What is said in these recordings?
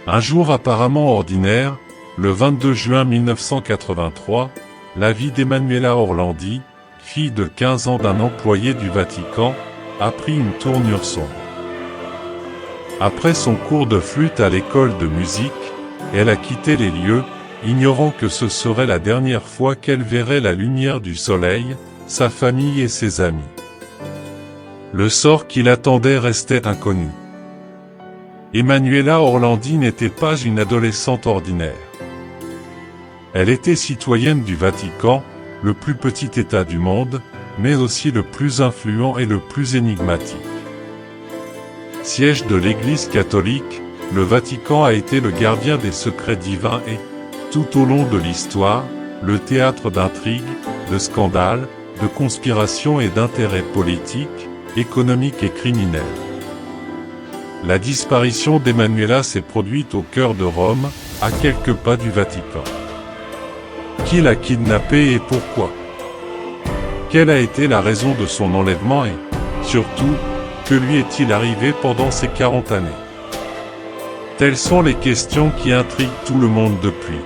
Un jour apparemment ordinaire, le 22 juin 1983, la vie d'Emanuela Orlandi, fille de 15 ans d'un employé du Vatican, a pris une tournure sombre. Après son cours de flûte à l'école de musique, elle a quitté les lieux, ignorant que ce serait la dernière fois qu'elle verrait la lumière du soleil, sa famille et ses amis. Le sort qui l'attendait restait inconnu. Emanuela Orlandi n'était pas une adolescente ordinaire. Elle était citoyenne du Vatican, le plus petit État du monde, mais aussi le plus influent et le plus énigmatique. Siège de l'Église catholique, le Vatican a été le gardien des secrets divins et, tout au long de l'histoire, le théâtre d'intrigues, de scandales, de conspirations et d'intérêts politiques, économiques et criminels. La disparition d'Emanuela s'est produite au cœur de Rome, à quelques pas du Vatican. Qui l'a kidnappée et pourquoi? Quelle a été la raison de son enlèvement et, surtout, que lui est-il arrivé pendant ces 40 années? Telles sont les questions qui intriguent tout le monde depuis.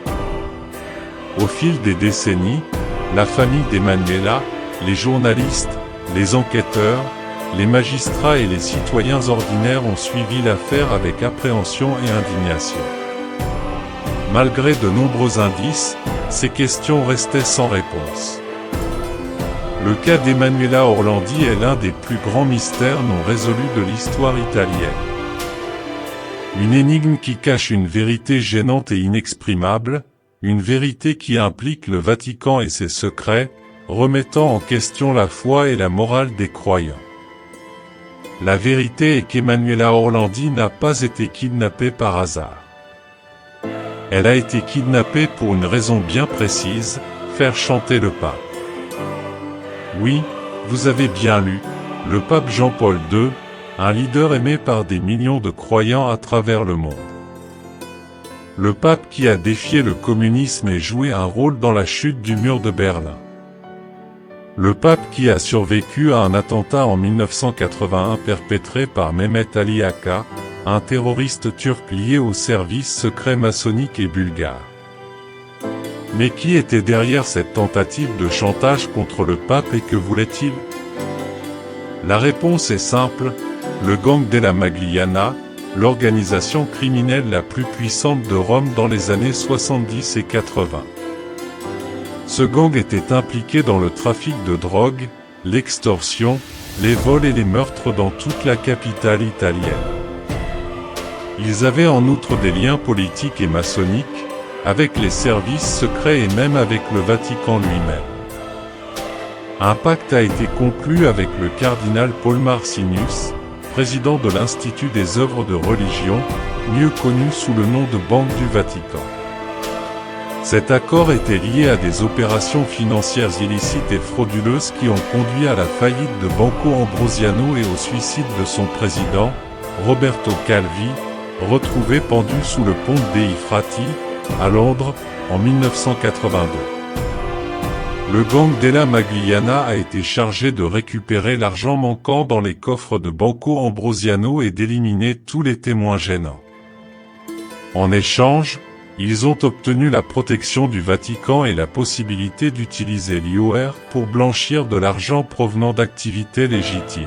Au fil des décennies, la famille d'Emanuela, les journalistes, les enquêteurs, les magistrats et les citoyens ordinaires ont suivi l'affaire avec appréhension et indignation. Malgré de nombreux indices, ces questions restaient sans réponse. Le cas d'Emanuela Orlandi est l'un des plus grands mystères non résolus de l'histoire italienne. Une énigme qui cache une vérité gênante et inexprimable, une vérité qui implique le Vatican et ses secrets, remettant en question la foi et la morale des croyants. La vérité est qu'Emanuela Orlandi n'a pas été kidnappée par hasard. Elle a été kidnappée pour une raison bien précise, faire chanter le pape. Oui, vous avez bien lu, le pape Jean-Paul II, un leader aimé par des millions de croyants à travers le monde. Le pape qui a défié le communisme et joué un rôle dans la chute du mur de Berlin. Le pape qui a survécu à un attentat en 1981 perpétré par Mehmet Ali Aka, un terroriste turc lié aux services secrets maçonniques et bulgares. Mais qui était derrière cette tentative de chantage contre le pape et que voulait-il? La réponse est simple, le gang della Magliana, l'organisation criminelle la plus puissante de Rome dans les années 70 et 80. Ce gang était impliqué dans le trafic de drogue, l'extorsion, les vols et les meurtres dans toute la capitale italienne. Ils avaient en outre des liens politiques et maçonniques, avec les services secrets et même avec le Vatican lui-même. Un pacte a été conclu avec le cardinal Paul Marcinus, président de l'Institut des œuvres de religion, mieux connu sous le nom de Banque du Vatican. Cet accord était lié à des opérations financières illicites et frauduleuses qui ont conduit à la faillite de Banco Ambrosiano et au suicide de son président, Roberto Calvi, retrouvé pendu sous le pont dei Frati, à Londres, en 1982. Le gang della Magliana a été chargé de récupérer l'argent manquant dans les coffres de Banco Ambrosiano et d'éliminer tous les témoins gênants. En échange, ils ont obtenu la protection du Vatican et la possibilité d'utiliser l'IOR pour blanchir de l'argent provenant d'activités légitimes.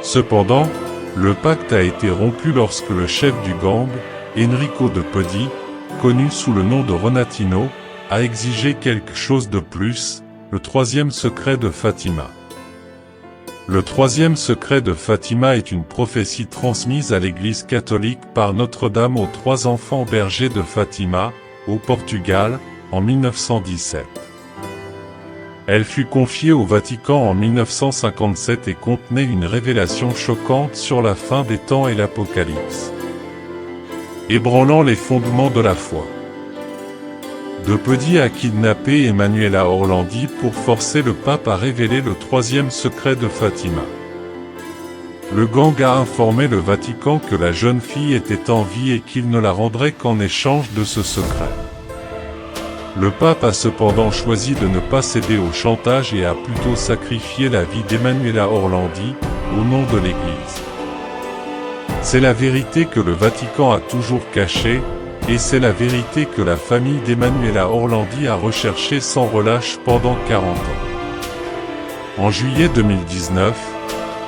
Cependant, le pacte a été rompu lorsque le chef du gang, Enrico De Podi, connu sous le nom de Renatino, a exigé quelque chose de plus, le troisième secret de Fatima. Le troisième secret de Fatima est une prophétie transmise à l'Église catholique par Notre-Dame aux 3 enfants bergers de Fatima, au Portugal, en 1917. Elle fut confiée au Vatican en 1957 et contenait une révélation choquante sur la fin des temps et l'Apocalypse, ébranlant les fondements de la foi. De Podi a kidnappé Emanuela Orlandi pour forcer le pape à révéler le troisième secret de Fatima. Le gang a informé le Vatican que la jeune fille était en vie et qu'il ne la rendrait qu'en échange de ce secret. Le pape a cependant choisi de ne pas céder au chantage et a plutôt sacrifié la vie d'Emanuela Orlandi, au nom de l'Église. C'est la vérité que le Vatican a toujours cachée, et c'est la vérité que la famille d'Emanuela Orlandi a recherchée sans relâche pendant 40 ans. En juillet 2019,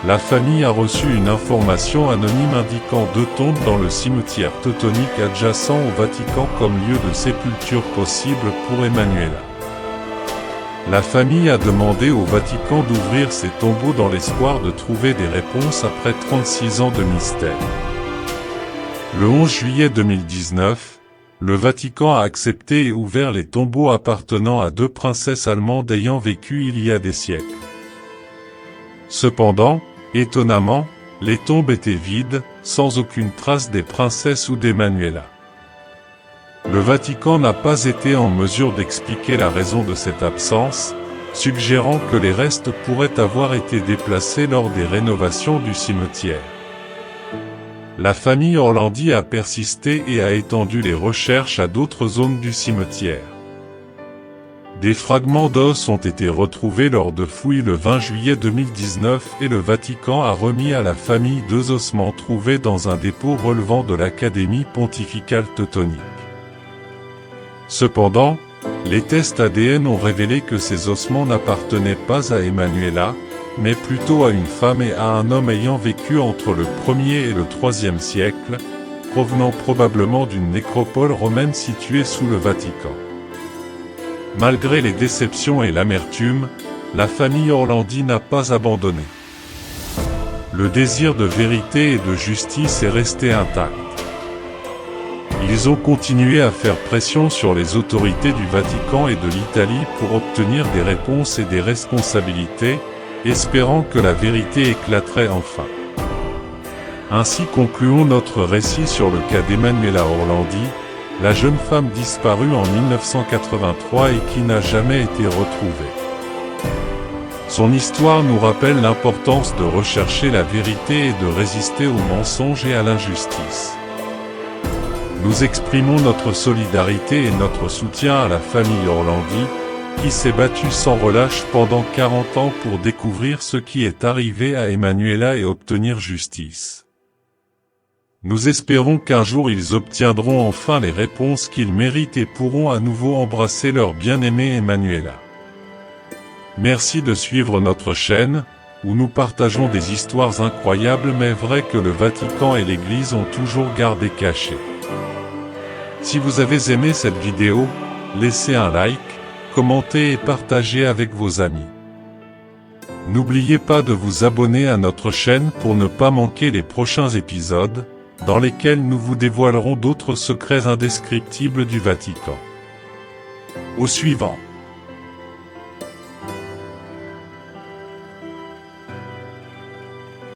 la famille a reçu une information anonyme indiquant 2 tombes dans le cimetière teutonique adjacent au Vatican comme lieu de sépulture possible pour Emanuela. La famille a demandé au Vatican d'ouvrir ces tombeaux dans l'espoir de trouver des réponses après 36 ans de mystère. Le 11 juillet 2019, le Vatican a accepté et ouvert les tombeaux appartenant à 2 princesses allemandes ayant vécu il y a des siècles. Cependant, étonnamment, les tombes étaient vides, sans aucune trace des princesses ou d'Emanuela. Le Vatican n'a pas été en mesure d'expliquer la raison de cette absence, suggérant que les restes pourraient avoir été déplacés lors des rénovations du cimetière. La famille Orlandi a persisté et a étendu les recherches à d'autres zones du cimetière. Des fragments d'os ont été retrouvés lors de fouilles le 20 juillet 2019 et le Vatican a remis à la famille 2 ossements trouvés dans un dépôt relevant de l'Académie pontificale teutonique. Cependant, les tests ADN ont révélé que ces ossements n'appartenaient pas à Emanuela, mais plutôt à une femme et à un homme ayant vécu entre le 1er et le 3e siècle, provenant probablement d'une nécropole romaine située sous le Vatican. Malgré les déceptions et l'amertume, la famille Orlandi n'a pas abandonné. Le désir de vérité et de justice est resté intact. Ils ont continué à faire pression sur les autorités du Vatican et de l'Italie pour obtenir des réponses et des responsabilités, espérant que la vérité éclaterait enfin. Ainsi concluons notre récit sur le cas d'Emanuela Orlandi, la jeune femme disparue en 1983 et qui n'a jamais été retrouvée. Son histoire nous rappelle l'importance de rechercher la vérité et de résister aux mensonges et à l'injustice. Nous exprimons notre solidarité et notre soutien à la famille Orlandi, qui s'est battue sans relâche pendant 40 ans pour découvrir ce qui est arrivé à Emanuela et obtenir justice. Nous espérons qu'un jour ils obtiendront enfin les réponses qu'ils méritent et pourront à nouveau embrasser leur bien-aimée Emanuela. Merci de suivre notre chaîne, où nous partageons des histoires incroyables mais vraies que le Vatican et l'Église ont toujours gardées cachées. Si vous avez aimé cette vidéo, laissez un like, commentez et partagez avec vos amis. N'oubliez pas de vous abonner à notre chaîne pour ne pas manquer les prochains épisodes, dans lesquels nous vous dévoilerons d'autres secrets indescriptibles du Vatican. Au suivant.